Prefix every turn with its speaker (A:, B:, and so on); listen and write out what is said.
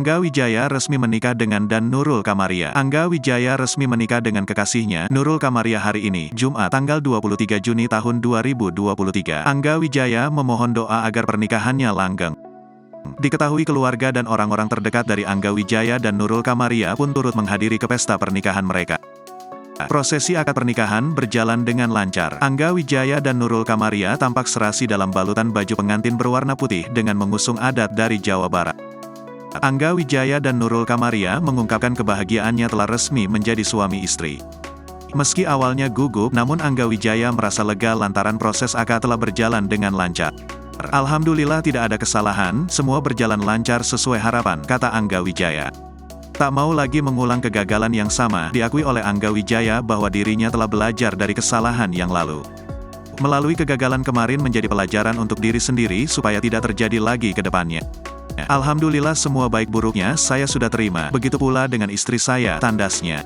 A: Angga Wijaya resmi menikah dengan dan Nurul Kamaria. Angga Wijaya resmi menikah dengan kekasihnya, Nurul Kamaria hari ini, Jumat, tanggal 23 Juni tahun 2023. Angga Wijaya memohon doa agar pernikahannya langgeng. Diketahui keluarga dan orang-orang terdekat dari Angga Wijaya dan Nurul Kamaria pun turut menghadiri ke pesta pernikahan mereka. Prosesi akad pernikahan berjalan dengan lancar. Angga Wijaya dan Nurul Kamaria tampak serasi dalam balutan baju pengantin berwarna putih dengan mengusung adat dari Jawa Barat. Angga Wijaya dan Nurul Kamaria mengungkapkan kebahagiaannya telah resmi menjadi suami istri. Meski awalnya gugup, namun Angga Wijaya merasa lega lantaran proses akad telah berjalan dengan lancar. Alhamdulillah tidak ada kesalahan, semua berjalan lancar sesuai harapan, kata Angga Wijaya. Tak mau lagi mengulang kegagalan yang sama, diakui oleh Angga Wijaya bahwa dirinya telah belajar dari kesalahan yang lalu. Melalui kegagalan kemarin menjadi pelajaran untuk diri sendiri supaya tidak terjadi lagi ke depannya. Alhamdulillah semua baik buruknya saya sudah terima, begitu pula dengan istri saya, tandasnya.